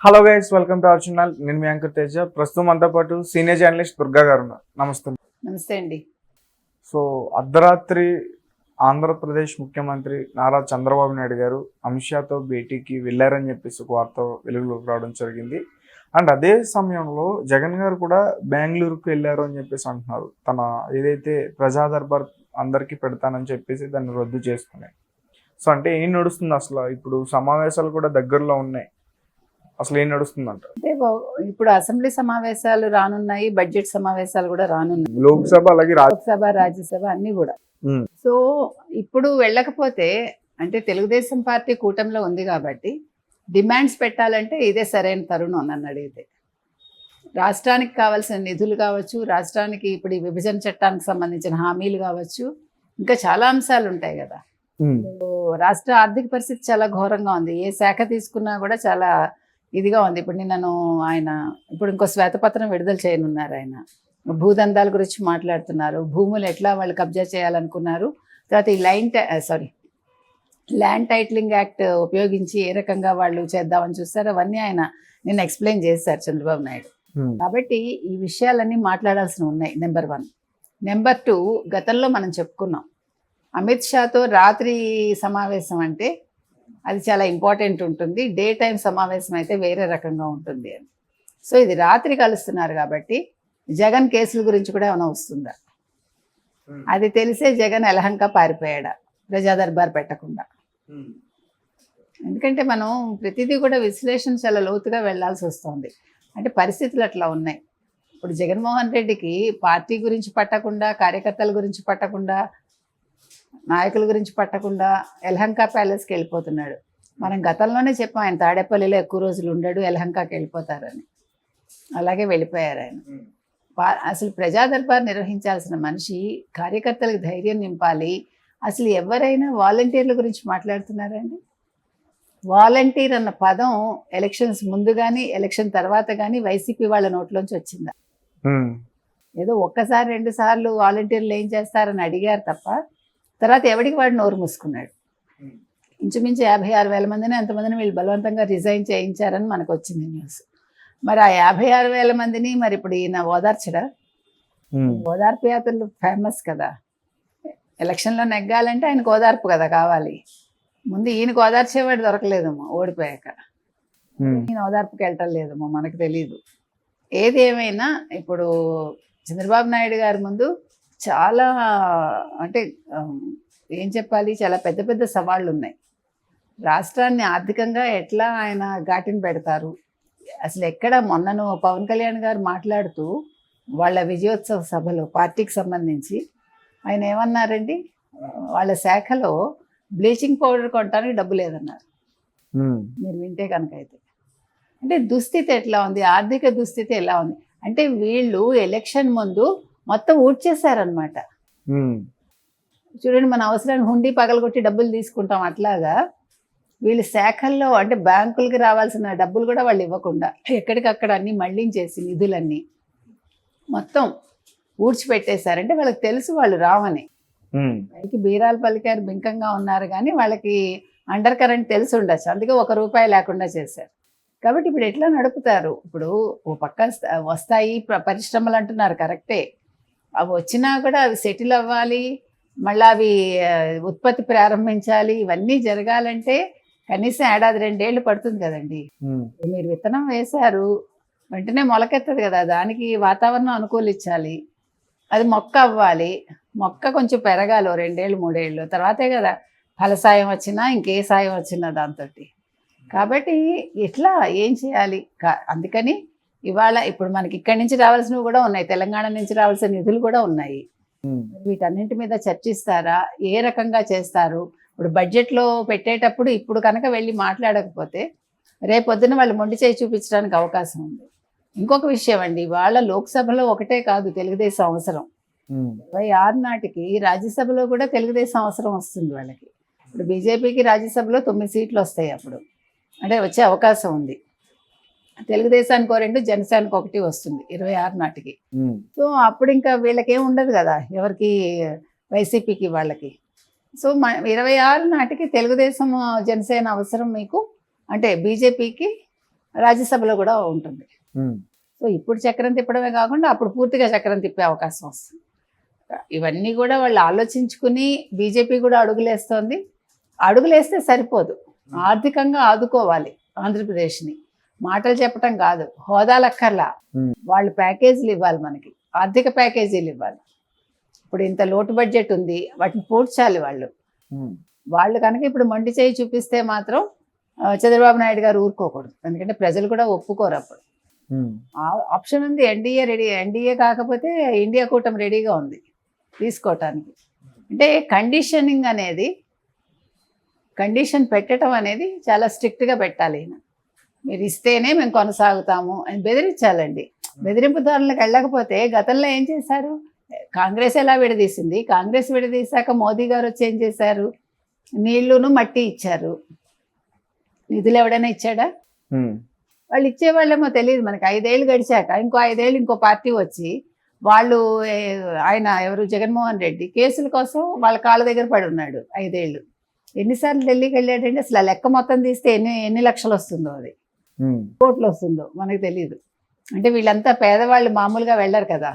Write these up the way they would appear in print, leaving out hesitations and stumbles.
Hello guys, welcome to our channel. నేను మీ anchor Teja. ప్రస్తుతం మనతో పాటు సీనియర్ జర్నలిస్ట్ దుర్గా గారు ఉన్నారు. నమస్తే. నమస్తే అండి. సో అర్ధరాత్రి ఆంధ్రప్రదేశ్ ముఖ్యమంత్రి నారా చంద్రబాబు నాయుడు గారు అమిత్ షాతో భేటీకి వెళ్ళారని చెప్పేసి ఒక వార్త వెలుగులోకి రావడం జరిగింది. అండ్ అదే సమయంలో జగన్ గారు కూడా బెంగళూరుకు వెళ్ళారు అని చెప్పేసి అంటున్నారు. తన ఏదైతే ప్రజా దర్బార్ అందరికీ పెడతానని చెప్పేసి దాన్ని రద్దు చేసుకున్నాయి. సో అంటే ఏం నడుస్తుంది అసలు? ఇప్పుడు సమావేశాలు కూడా దగ్గరలో ఉన్నాయి. అసలు ఏం నడుస్తుందంట? అంటే ఇప్పుడు అసెంబ్లీ సమావేశాలు రానున్నాయి, బడ్జెట్ సమావేశాలు కూడా రానున్నాయి, లోక్సభ అలాగే లోక్సభ రాజ్యసభ అన్ని కూడా. సో ఇప్పుడు వెళ్ళకపోతే అంటే తెలుగుదేశం పార్టీ కూటమిలో ఉంది కాబట్టి డిమాండ్స్ పెట్టాలంటే ఇదే సరైన తరుణం నన్ను అడిగితే. రాష్ట్రానికి కావాల్సిన నిధులు కావచ్చు, రాష్ట్రానికి ఇప్పుడు ఈ విభజన చట్టానికి సంబంధించిన హామీలు కావచ్చు, ఇంకా చాలా అంశాలు ఉంటాయి కదా. రాష్ట్ర ఆర్థిక పరిస్థితి చాలా ఘోరంగా ఉంది. ఏ శాఖ తీసుకున్నా కూడా చాలా ఇదిగా ఉంది. ఇప్పుడు నిన్నను ఆయన ఇప్పుడు ఇంకో శ్వేతపత్రం విడుదల చేయనున్నారు. ఆయన భూదందాల గురించి మాట్లాడుతున్నారు. భూములు ఎట్లా వాళ్ళు కబ్జా చేయాలనుకున్నారు, తర్వాత ఈ ల్యాండ్ టైటిలింగ్ యాక్ట్ ఉపయోగించి ఏ రకంగా వాళ్ళు చేద్దామని చూస్తారు, అవన్నీ ఆయన నిన్న ఎక్స్ప్లెయిన్ చేశారు చంద్రబాబు నాయుడు. కాబట్టి ఈ విషయాలన్నీ మాట్లాడాల్సి ఉన్నాయి. నెంబర్ 1. నెంబర్ 2, గతంలో మనం చెప్పుకున్నాం అమిత్ షాతో రాత్రి సమావేశం అంటే అది చాలా ఇంపార్టెంట్ ఉంటుంది, డే టైం సమావేశం అయితే వేరే రకంగా ఉంటుంది అని. సో ఇది రాత్రి కలుస్తున్నారు కాబట్టి జగన్ కేసుల గురించి కూడా ఏమైనా వస్తుందా అది తెలిసే జగన్ ఎలహంక పారిపోయాడా ప్రజా దర్బార్ పెట్టకుండా. ఎందుకంటే మనం ప్రతిదీ కూడా విశ్లేషణ చాలా లోతుగా వెళ్లాల్సి వస్తుంది. అంటే పరిస్థితులు అట్లా ఉన్నాయి. ఇప్పుడు జగన్మోహన్ రెడ్డికి పార్టీ గురించి పట్టకుండా, కార్యకర్తల గురించి పట్టకుండా, నాయకుల గురించి పట్టకుండా ఎలహంక ప్యాలెస్కి వెళ్ళిపోతున్నాడు. మనం గతంలోనే చెప్పాం ఆయన తాడేపల్లిలో ఎక్కువ రోజులు ఉండడు, ఎలహంకాకి వెళ్ళిపోతారని. అలాగే వెళ్ళిపోయారు ఆయన. అసలు ప్రజా దర్బార్ నిర్వహించాల్సిన మనిషి కార్యకర్తలకు ధైర్యం నింపాలి. అసలు ఎవరైనా వాలంటీర్ల గురించి మాట్లాడుతున్నారండి? వాలంటీర్ అన్న పదం ఎలక్షన్స్ ముందు కానీ ఎలక్షన్ తర్వాత కానీ వైసీపీ వాళ్ళ నోట్లోంచి వచ్చిందా? ఏదో ఒక్కసారి 2 సార్లు వాలంటీర్లు ఏం చేస్తారని అడిగారు తప్ప తర్వాత ఎవడికి వాడు నోరు మూసుకున్నాడు. ఇంచుమించు 56,000 మందిని ఎంతమందిని వీళ్ళు బలవంతంగా రిజైన్ చేయించారని మనకు వచ్చింది న్యూస్. మరి ఆ 56,000 మందిని మరి ఇప్పుడు ఈయన ఓదార్చడా? ఓదార్పు యాత్రలు ఫేమస్ కదా. ఎలక్షన్లో నెగ్గాలంటే ఆయనకు ఓదార్పు కదా కావాలి. ముందు ఈయనకు ఓదార్చేవాడు దొరకలేదమ్మా ఓడిపోయాక. ఈయన ఓదార్పుకి వెళ్ళటం లేదమ్మా, మనకు తెలీదు. ఏది ఏమైనా ఇప్పుడు చంద్రబాబు నాయుడు గారి ముందు చాలా అంటే ఏం చెప్పాలి, చాలా పెద్ద పెద్ద సవాళ్ళు ఉన్నాయి. రాష్ట్రాన్ని ఆర్థికంగా ఎట్లా ఆయన ఘాటిని పెడతారు? అసలు ఎక్కడ మొన్నను పవన్ కళ్యాణ్ గారు మాట్లాడుతూ వాళ్ళ విజయోత్సవ సభలో పార్టీకి సంబంధించి ఆయన ఏమన్నారండి, వాళ్ళ శాఖలో బ్లీచింగ్ పౌడర్ కొనడానికి డబ్బు లేదన్నారు. మీరు వింటే కనుక అయితే అంటే దుస్థితి ఎట్లా ఉంది, ఆర్థిక దుస్థితి ఎలా ఉంది అంటే వీళ్ళు ఎలక్షన్ ముందు మొత్తం ఊడ్చేశారనమాట. చూడండి, మన అవసరాన్ని హుండీ పగలగొట్టి డబ్బులు తీసుకుంటాం, అట్లాగా వీళ్ళ శాఖల్లో అంటే బ్యాంకులకి రావాల్సిన డబ్బులు కూడా వాళ్ళు ఇవ్వకుండా ఎక్కడికక్కడ అన్ని మళ్లించేసి నిధులన్నీ మొత్తం ఊడ్చిపెట్టేశారంటే వాళ్ళకి తెలుసు వాళ్ళు రావని. పైకి బీరాలు పలికారు, బింకంగా ఉన్నారు, కానీ వాళ్ళకి అండర్ కరెంట్ తెలిసి ఉండొచ్చు. అందుకే ₹1 లేకుండా చేశారు. కాబట్టి ఇప్పుడు ఎట్లా నడుపుతారు? ఇప్పుడు ఓ పక్క వస్తాయి పరిశ్రమలు అంటున్నారు, కరెక్టే. అవి వచ్చినా కూడా అవి సెటిల్ అవ్వాలి, మళ్ళీ అవి ఉత్పత్తి ప్రారంభించాలి. ఇవన్నీ జరగాలంటే కనీసం 1-2 ఏళ్ళు పడుతుంది కదండి. మీరు విత్తనం వేశారు, వెంటనే మొలకెత్తదు కదా, దానికి వాతావరణం అనుకూలించాలి, అది మొక్క అవ్వాలి, మొక్క కొంచెం పెరగాలి 2 ఏళ్ళు 3 ఏళ్ళు తర్వాతే కదా ఫలసాయం వచ్చినా ఇంకే సాయం వచ్చినా దాంతో. కాబట్టి ఇట్లా ఏం చేయాలి? అందుకని ఇవాళ ఇప్పుడు మనకి ఇక్కడి నుంచి రావాల్సినవి కూడా ఉన్నాయి, తెలంగాణ నుంచి రావాల్సిన నిధులు కూడా ఉన్నాయి. వీటన్నింటి మీద చర్చిస్తారా? ఏ రకంగా చేస్తారు? ఇప్పుడు బడ్జెట్లో పెట్టేటప్పుడు ఇప్పుడు కనుక వెళ్ళి మాట్లాడకపోతే రేపొద్దున వాళ్ళు మొండి చేయి చూపించడానికి అవకాశం ఉంది. ఇంకొక విషయం అండి, వాళ్ళ లోక్సభలో ఒకటే కాదు తెలుగుదేశం అవసరం, 26 నాటికి రాజ్యసభలో కూడా తెలుగుదేశం అవసరం వస్తుంది వాళ్ళకి. ఇప్పుడు బీజేపీకి రాజ్యసభలో 9 సీట్లు వస్తాయి అప్పుడు, అంటే వచ్చే అవకాశం ఉంది. తెలుగుదేశానికి 2, జనసేనకు 1 వస్తుంది 26 నాటికి. సో అప్పుడు ఇంకా వీళ్ళకేం ఉండదు కదా, ఎవరికి వైసీపీకి వాళ్ళకి. సో 26 నాటికి తెలుగుదేశం జనసేన అవసరం మీకు, అంటే బీజేపీకి రాజ్యసభలో కూడా ఉంటుంది. ఉమ్, సో ఇప్పుడు చక్రం తిప్పడమే కాకుండా అప్పుడు పూర్తిగా చక్రం తిప్పే అవకాశం వస్తుంది. ఇవన్నీ కూడా వాళ్ళు ఆలోచించుకుని బీజేపీ కూడా అడుగులేస్తోంది. అడుగులేస్తే సరిపోదు, ఆర్థికంగా ఆదుకోవాలి ఆంధ్రప్రదేశ్ని. మాటలు చెప్పటం కాదు, హోదాలక్కర్లా, వాళ్ళు ప్యాకేజీలు ఇవ్వాలి, మనకి ఆర్థిక ప్యాకేజీలు ఇవ్వాలి. ఇప్పుడు ఇంత లోటు బడ్జెట్ ఉంది, వాటిని పూడ్చాలి వాళ్ళు. ఉమ్, వాళ్ళు కనుక ఇప్పుడు మొండి చేయి చూపిస్తే మాత్రం చంద్రబాబు నాయుడు గారు ఊరుకోకూడదు, ఎందుకంటే ప్రజలు కూడా ఒప్పుకోరు అప్పుడు. ఉమ్, ఆప్షన్ ఉంది, ఎన్డీఏ రెడీ, ఎన్డీఏ కాకపోతే ఇండియా కూటమి రెడీగా ఉంది తీసుకోవటానికి. అంటే కండిషనింగ్ అనేది, కండిషన్ పెట్టడం అనేది చాలా స్ట్రిక్ట్గా పెట్టాలి. ఈయన మీరు ఇస్తేనే మేము కొనసాగుతాము అని బెదిరించాలండి. బెదిరింపుదారులకు వెళ్ళకపోతే గతంలో ఏం చేశారు, కాంగ్రెస్ ఎలా విడదీసింది, కాంగ్రెస్ విడదీశాక మోదీ గారు వచ్చి ఏం చేశారు, నీళ్లును మట్టి ఇచ్చారు. నిధులు ఎవడైనా ఇచ్చాడా? ఉమ్, వాళ్ళు ఇచ్చేవాళ్ళేమో తెలియదు మనకి. 5 ఏళ్ళు గడిచాక ఇంకో 5 ఏళ్ళు ఇంకో పార్టీ వచ్చి వాళ్ళు ఆయన ఎవరు జగన్మోహన్ రెడ్డి కేసుల కోసం వాళ్ళ కాళ్ళ దగ్గర పడి ఉన్నాడు 5 ఏళ్ళు. ఎన్నిసార్లు ఢిల్లీకి వెళ్ళాడంటే అసలు ఆ లెక్క మొత్తం తీస్తే ఎన్ని లక్షలు వస్తుందో, అది ఉమ్, కోట్లు వస్తుందో మనకు తెలియదు. అంటే వీళ్ళంతా పేదవాళ్ళు మామూలుగా వెళ్ళరు కదా.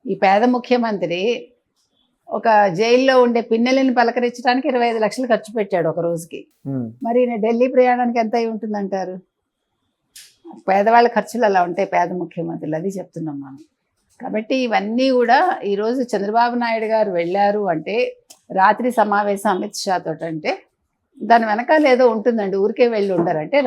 ఈ పేద ముఖ్యమంత్రి ఒక జైల్లో ఉండే పిన్నెలని పలకరించడానికి 25 లక్షలు ఖర్చు పెట్టాడు ఒక రోజుకి. ఉమ్, మరి ఈయన ఢిల్లీ ప్రయాణానికి ఎంత అయి ఉంటుందంటారు? పేదవాళ్ళ ఖర్చులు అలా ఉంటాయి పేద ముఖ్యమంత్రులు, అది చెప్తున్నాం మనం. కాబట్టి ఇవన్నీ కూడా ఈరోజు చంద్రబాబు నాయుడు గారు వెళ్ళారు అంటే, రాత్రి సమావేశం అమిత్ షా తోటి అంటే దాని వెనకాల ఏదో ఉంటుందండి, ఊరికే వెళ్ళి ఉండరు. అంటే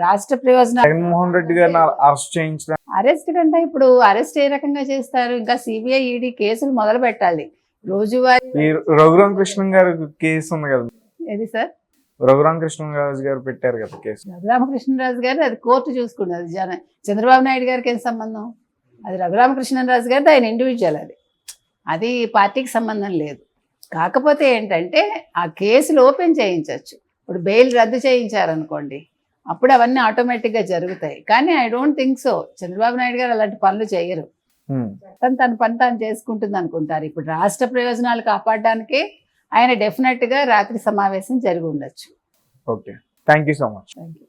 రాష్ట్ర ప్రయోజనాలు. జగన్మోహన్ రెడ్డి గారిని అరెస్ట్ చేయించడం, అరెస్ట్ కంటే ఇప్పుడు అరెస్ట్ ఏ రకంగా చేస్తారు, ఇంకా సిబిఐ ఈడీ కేసులు మొదలు పెట్టాలి. రోజువారీ ఈ రఘురామ కృష్ణ గారి కేసు ఉంది కదా, ఏది సార్, రఘురామ కృష్ణరాజు గారు పెట్టారు కదా కేసు. రఘురామకృష్ణరాజు గారు అది కోర్టు చూసుకున్నది, చంద్రబాబు నాయుడు గారికి ఏం సంబంధం? అది రఘురామకృష్ణరాజు గారిది, ఆయన ఇండివిజువల్, అది పార్టీకి సంబంధం లేదు. కాకపోతే ఏంటంటే ఆ కేసులు ఓపెన్ చేయించవచ్చు. ఇప్పుడు బెయిల్ రద్దు చేయించారనుకోండి, అప్పుడు అవన్నీ ఆటోమేటిక్గా జరుగుతాయి. కానీ I don't think so, Chandrababu Naidu గారు అలాంటి పనులు చేయరు. తన పని తాను చేసుకుంటుంది అనుకుంటారు. ఇప్పుడు రాష్ట్ర ప్రయోజనాలు కాపాడడానికే ఆయన డెఫినెట్గా రాత్రి సమావేశం జరిగి ఉండొచ్చు. Okay, thank you so much. Thank you.